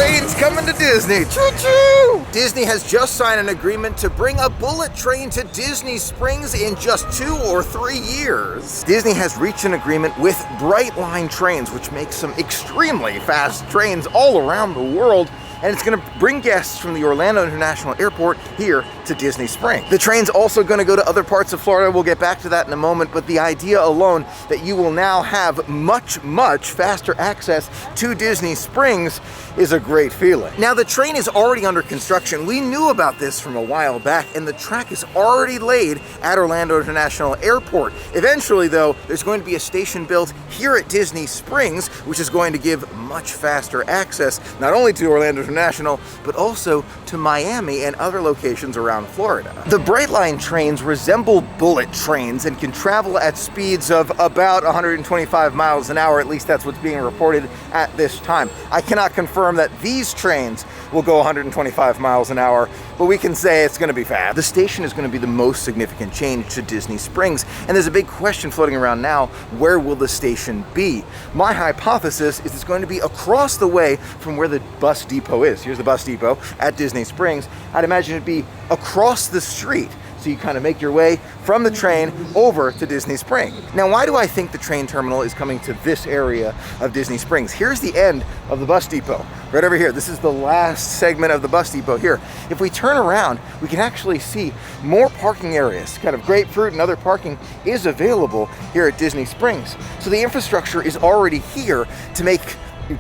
train's coming to Disney. Choo-choo! Disney has just signed an agreement to bring a bullet train to Disney Springs in just 2 or 3 years. Disney has reached an agreement with Brightline Trains, which makes some extremely fast trains all around the world, and it's gonna bring guests from the Orlando International Airport here to Disney Springs. The train's also gonna go to other parts of Florida. We'll get back to that in a moment, but the idea alone that you will now have much, much faster access to Disney Springs is a great feeling. Now, the train is already under construction. We knew about this from a while back, and the track is already laid at Orlando International Airport. Eventually, though, there's going to be a station built here at Disney Springs, which is going to give much faster access, not only to Orlando International, but also to Miami and other locations around Florida. The Brightline trains resemble bullet trains and can travel at speeds of about 125 miles an hour. At least that's what's being reported at this time. I cannot confirm that these trains will go 125 miles an hour, but we can say it's going to be fast. The station is going to be the most significant change to Disney Springs, and there's a big question floating around now: where will the station be? My hypothesis is it's going to be across the way from where the bus depot is. Here's the bus depot at Disney Springs. I'd imagine it'd be across the street. So you kind of make your way from the train over to Disney Springs. Now, why do I think the train terminal is coming to this area of Disney Springs? Here's the end of the bus depot, right over here. This is the last segment of the bus depot here. If we turn around, we can actually see more parking areas. Kind of grapefruit and other parking is available here at Disney Springs. So the infrastructure is already here to make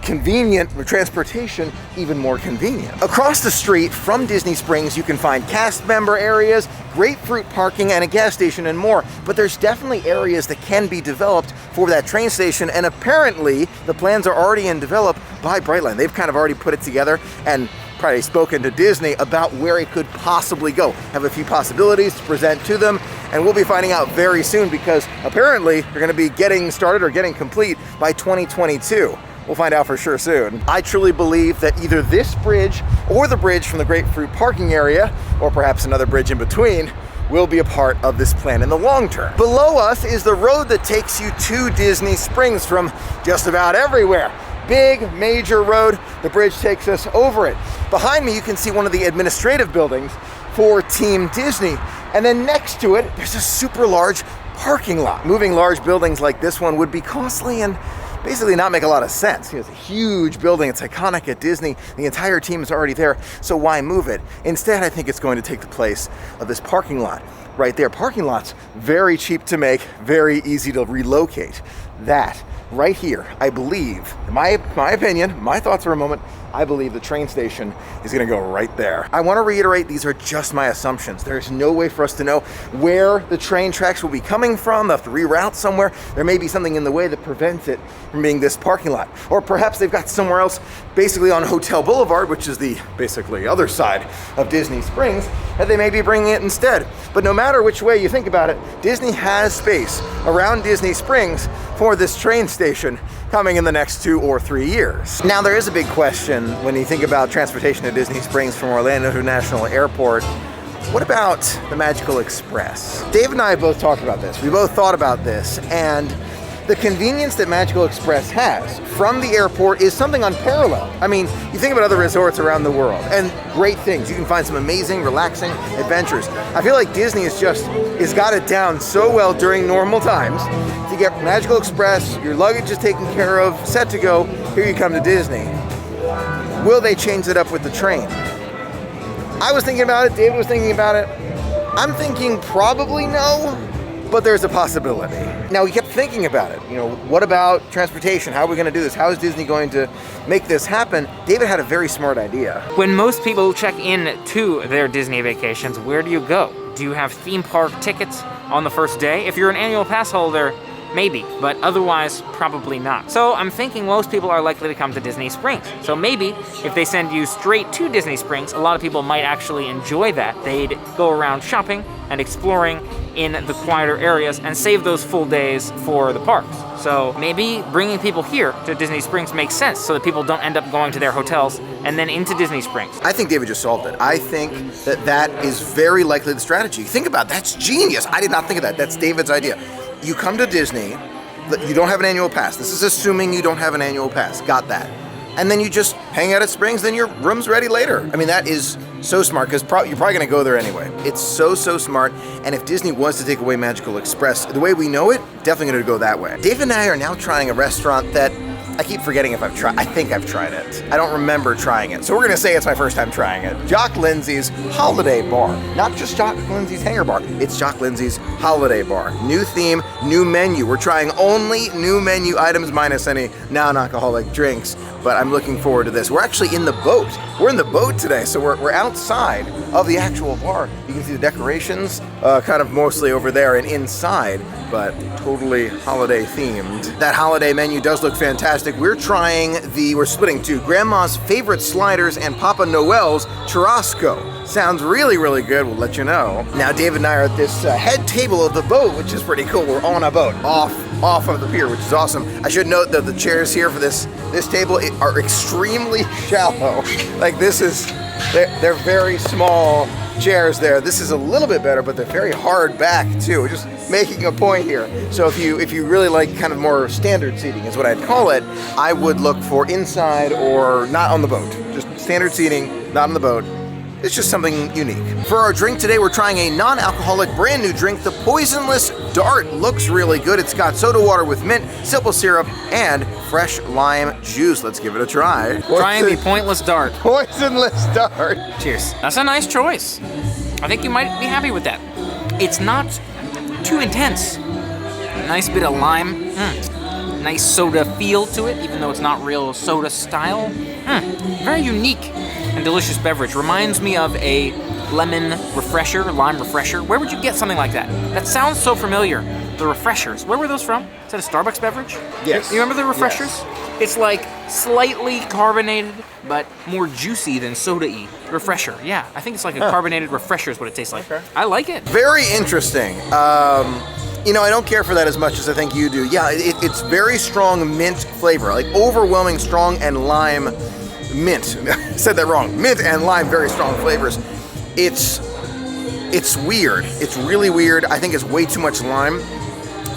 convenient transportation even more convenient. Across the street from Disney Springs, you can find cast member areas, grapefruit parking, and a gas station and more. But there's definitely areas that can be developed for that train station, and apparently the plans are already in develop by Brightline. They've kind of already put it together and probably spoken to Disney about where it could possibly go. Have a few possibilities to present to them, and we'll be finding out very soon, because apparently they're going to be getting started or getting complete by 2022. We'll find out for sure soon. I truly believe that either this bridge or the bridge from the grapefruit parking area, or perhaps another bridge in between, will be a part of this plan in the long term. Below us is the road that takes you to Disney Springs from just about everywhere. Big, major road. The bridge takes us over it. Behind me, you can see one of the administrative buildings for Team Disney. And then next to it, there's a super large parking lot. Moving large buildings like this one would be costly and basically not make a lot of sense. It's a huge building, it's iconic at Disney, the entire team is already there, so why move it? Instead, I think it's going to take the place of this parking lot right there. Parking lots, very cheap to make, very easy to relocate. That right here, I believe, in my opinion, my thoughts for a moment, I believe the train station is going to go right there. I want to reiterate, these are just my assumptions. There's no way for us to know where the train tracks will be coming from. They'll have to reroute somewhere. There may be something in the way that prevents it from being this parking lot. Or perhaps they've got somewhere else, basically on Hotel Boulevard, which is the basically other side of Disney Springs, that they may be bringing it instead. But no matter which way you think about it, Disney has space around Disney Springs for this train station coming in the next 2 or 3 years. Now, there is a big question when you think about transportation to Disney Springs from Orlando International Airport. What about the Magical Express? Dave and I both talked about this. We both thought about this, and the convenience that Magical Express has from the airport is something unparalleled. I mean, you think about other resorts around the world and great things. You can find some amazing, relaxing adventures. I feel like Disney has got it down so well during normal times. To get Magical Express, your luggage is taken care of, set to go, here you come to Disney. Will they change it up with the train? I was thinking about it, David was thinking about it. I'm thinking probably no, but there's a possibility. Now, we kept thinking about it. You know, what about transportation? How are we going to do this? How is Disney going to make this happen? David had a very smart idea. When most people check in to their Disney vacations, where do you go? Do you have theme park tickets on the first day? If you're an annual pass holder, maybe, but otherwise probably not. So I'm thinking most people are likely to come to Disney Springs. So maybe if they send you straight to Disney Springs, a lot of people might actually enjoy that. They'd go around shopping and exploring in the quieter areas and save those full days for the parks. So maybe bringing people here to Disney Springs makes sense so that people don't end up going to their hotels and then into Disney Springs. I think David just solved it. I think that is very likely the strategy. Think about it. That's genius. I did not think of that. That's David's idea. You come to Disney, you don't have an annual pass. This is assuming you don't have an annual pass. Got that. and then you just hang out at Springs, then your room's ready later. I mean, that is so smart, because you're probably going to go there anyway. It's so smart, and if Disney was to take away Magical Express, the way we know it, definitely going to go that way. Dave and I are now trying a restaurant that I keep forgetting if I've tried. I think I've tried it. I don't remember trying it. So we're going to say it's my first time trying it. Jock Lindsay's Holiday Bar. Not just Jock Lindsay's Hangar Bar. It's Jock Lindsay's Holiday Bar. New theme, new menu. We're trying only new menu items minus any non-alcoholic drinks. But I'm looking forward to this. We're actually in the boat. We're in the boat today, so we're outside of the actual bar. You can see the decorations kind of mostly over there and inside, but totally holiday themed. That holiday menu does look fantastic. We're splitting two, Grandma's Favorite Sliders and Papa Noel's Churrasco. Sounds really good. We'll let you know. Now David and I are at this head table of the boat, which is pretty cool. We're on a boat, off of the pier, which is awesome. I should note that the chairs here for this table are extremely shallow. Like they're very small chairs there. This is a little bit better, but they're very hard back too. Just making a point here. So if you really like kind of more standard seating is what I'd call it, I would look for inside or not on the boat. Just standard seating, not on the boat. It's just something unique. For our drink today, we're trying a non-alcoholic brand new drink, the Poisonless Dart. Looks really good. It's got soda water with mint, simple syrup, and fresh lime juice. Let's give it a try. Trying the Pointless Dart. Poisonless Dart. Cheers. That's a nice choice. I think you might be happy with that. It's not too intense. Nice bit of lime. Nice soda feel to it, even though it's not real soda style. Very unique and delicious beverage. Reminds me of a lemon refresher, lime refresher. Where would you get something like that? That sounds so familiar. The refreshers. Where were those from? Is that a Starbucks beverage? Yes. You remember the refreshers? Yes. It's like slightly carbonated, but more juicy than soda-y. Refresher. Yeah, I think it's like a carbonated refresher is what it tastes like. Okay. I like it. Very interesting. I don't care for that as much as I think you do. Yeah, it's very strong mint flavor, like overwhelming strong and lime mint. I said that wrong. Mint and lime, very strong flavors. It's weird. It's really weird. I think it's way too much lime.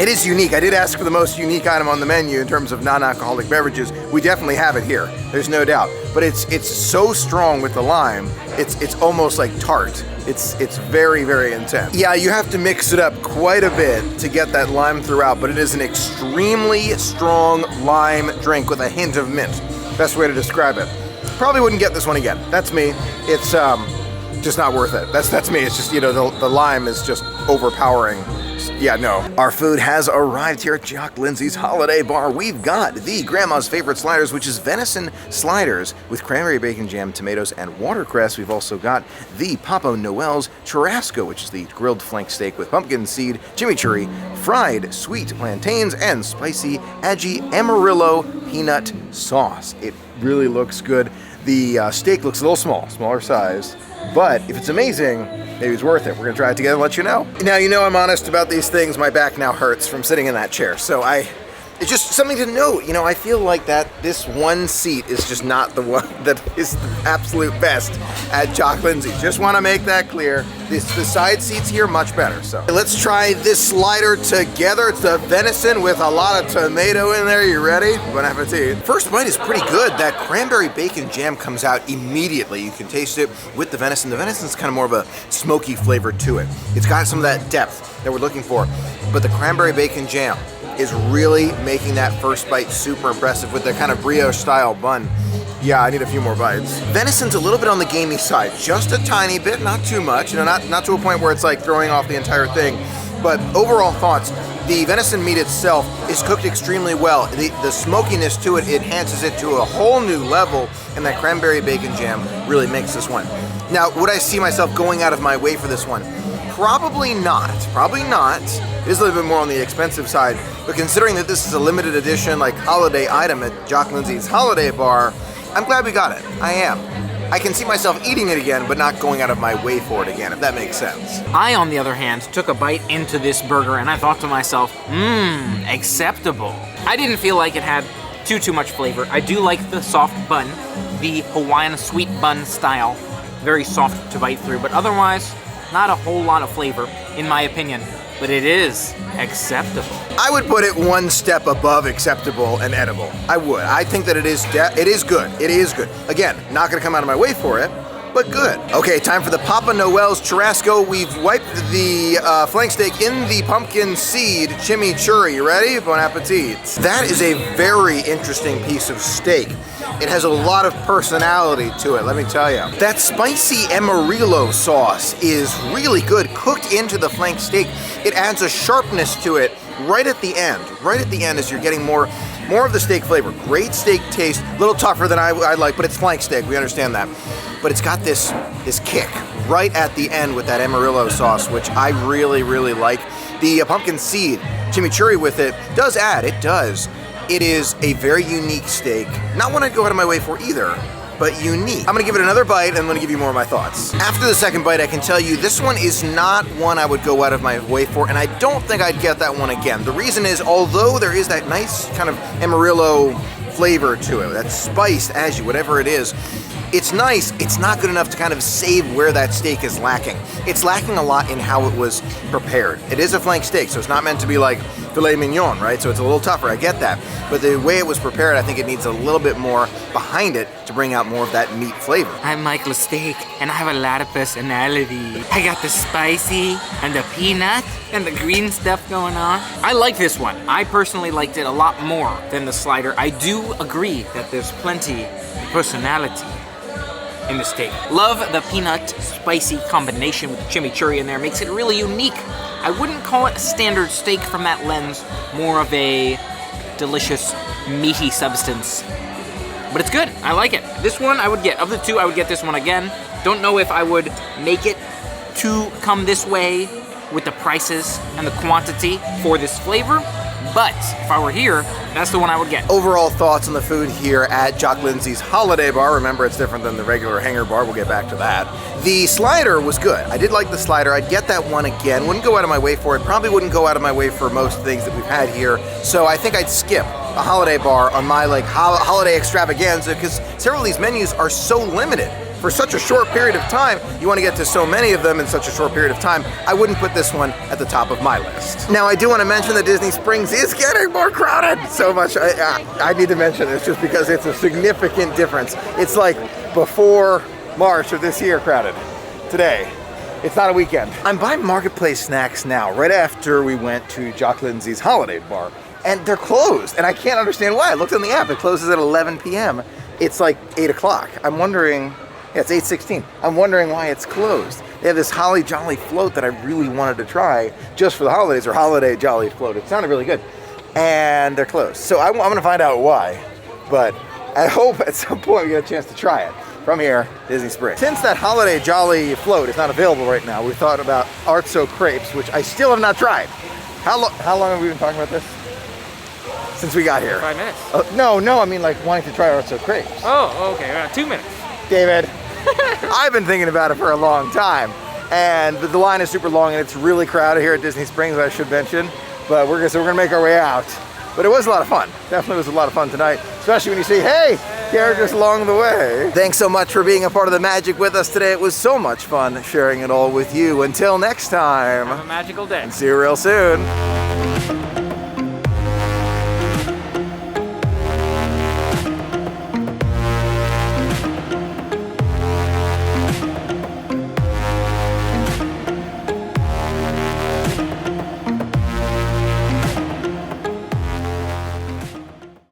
It is unique. I did ask for the most unique item on the menu in terms of non-alcoholic beverages. We definitely have it here. There's no doubt. But it's so strong with the lime. It's almost like tart. It's very intense. Yeah, you have to mix it up quite a bit to get that lime throughout, but it is an extremely strong lime drink with a hint of mint. Best way to describe it. Probably wouldn't get this one again. That's me. It's just not worth it. That's me. It's just, the lime is just overpowering. Yeah, no. Our food has arrived here at Jock Lindsay's Holiday Bar. We've got the Grandma's Favorite Sliders, which is venison sliders with cranberry bacon jam, tomatoes, and watercress. We've also got the Papa Noel's Churrasco, which is the grilled flank steak with pumpkin seed, chimichurri, fried sweet plantains, and spicy Aggi Amarillo peanut sauce. It really looks good. The steak looks a little smaller size, but if it's amazing, maybe it's worth it. We're gonna try it together and let you know. Now, I'm honest about these things. My back now hurts from sitting in that chair, so it's just something to note. I feel like that this one seat is just not the one that is the absolute best at Jock Lindsay's. Just want to make that clear. The side seats here, much better. So let's try this slider together. It's the venison with a lot of tomato in there. You ready? Bon appetit. First bite is pretty good. That cranberry bacon jam comes out immediately. You can taste it with the venison. The venison's kind of more of a smoky flavor to it. It's got some of that depth that we're looking for, but the cranberry bacon jam is really making that first bite super impressive with the kind of brioche style bun. Yeah, I need a few more bites. Venison's a little bit on the gamey side, just a tiny bit, not too much, not to a point where it's like throwing off the entire thing. But overall thoughts, the venison meat itself is cooked extremely well. The smokiness to it enhances it to a whole new level, and that cranberry bacon jam really makes this one. Now, would I see myself going out of my way for this one? Probably not. It is a little bit more on the expensive side, but considering that this is a limited edition, like holiday item at Jock Lindsay's Holiday Bar, I'm glad we got it. I am. I can see myself eating it again, but not going out of my way for it again, if that makes sense. I, on the other hand, took a bite into this burger and I thought to myself, acceptable. I didn't feel like it had too much flavor. I do like the soft bun, the Hawaiian sweet bun style. Very soft to bite through, but otherwise, not a whole lot of flavor, in my opinion. but it is acceptable. I would put it one step above acceptable and edible. I would. I think that it is good. It is good. Again, not gonna come out of my way for it, but good. Okay, time for the Papa Noel's Churrasco. We've wiped the flank steak in the pumpkin seed chimichurri. You ready? Bon appetit. That is a very interesting piece of steak. It has a lot of personality to it, let me tell you. That spicy Amarillo sauce is really good, cooked into the flank steak. It adds a sharpness to it right at the end. Right at the end as you're getting more of the steak flavor. Great steak taste, a little tougher than I like, but it's flank steak, we understand that. But it's got this kick right at the end with that Amarillo sauce, which I really, really like. The pumpkin seed chimichurri with it does add, it does. It is a very unique steak. Not one I'd go out of my way for either, but unique. I'm gonna give it another bite and I'm gonna give you more of my thoughts. After the second bite, I can tell you this one is not one I would go out of my way for, and I don't think I'd get that one again. The reason is, although there is that nice kind of Amarillo flavor to it, that spice, as you, whatever it is, it's nice, it's not good enough to kind of save where that steak is lacking. It's lacking a lot in how it was prepared. It is a flank steak, so it's not meant to be like filet mignon, right? So it's a little tougher, I get that. But the way it was prepared, I think it needs a little bit more behind it to bring out more of that meat flavor. I'm Michael Steak, and I have a lot of personality. I got the spicy, and the peanut, and the green stuff going on. I like this one. I personally liked it a lot more than the slider. I do agree that there's plenty of personality in the steak. Love the peanut spicy combination with the chimichurri in there. Makes it really unique. I wouldn't call it a standard steak from that lens, more of a delicious meaty substance. But it's good, I like it. This one I would get, of the two, I would get this one again. Don't know if I would make it to come this way with the prices and the quantity for this flavor, but if I were here, that's the one I would get. Overall thoughts on the food here at Jock Lindsay's Holiday Bar. Remember, it's different than the regular Hanger Bar. We'll get back to that. The slider was good. I did like the slider. I'd get that one again. Wouldn't go out of my way for it. Probably wouldn't go out of my way for most things that we've had here. So I think I'd skip a Holiday Bar on my holiday extravaganza, because several of these menus are so limited. For such a short period of time, you want to get to so many of them in such a short period of time, I wouldn't put this one at the top of my list. Now, I do want to mention that Disney Springs is getting more crowded. So much, I need to mention this just because it's a significant difference. It's like before March of this year crowded. Today, it's not a weekend. I'm by Marketplace Snacks now, right after we went to Jock Lindsay's Holiday Bar, and they're closed, and I can't understand why. I looked on the app, it closes at 11 p.m. It's like 8 o'clock. I'm wondering, yeah, it's 8:16. I'm wondering why it's closed. They have this Holly Jolly float that I really wanted to try just for the holidays, or Holiday Jolly float. It sounded really good. And they're closed. So I'm gonna find out why. But I hope at some point we get a chance to try it from here, Disney Springs. Since that Holiday Jolly float is not available right now, we thought about Artso crepes, which I still have not tried. How long have we been talking about this? Since we got here. 5 minutes. No, I mean like wanting to try Artso crepes. Oh, okay, 2 minutes. David. I've been thinking about it for a long time, and the line is super long, and it's really crowded here at Disney Springs, I should mention, but we're gonna make our way out. But it was a lot of fun. Definitely was a lot of fun tonight, especially when you see, hey, characters along the way. Thanks so much for being a part of the magic with us today. It was so much fun sharing it all with you. Until next time. Have a magical day. See you real soon.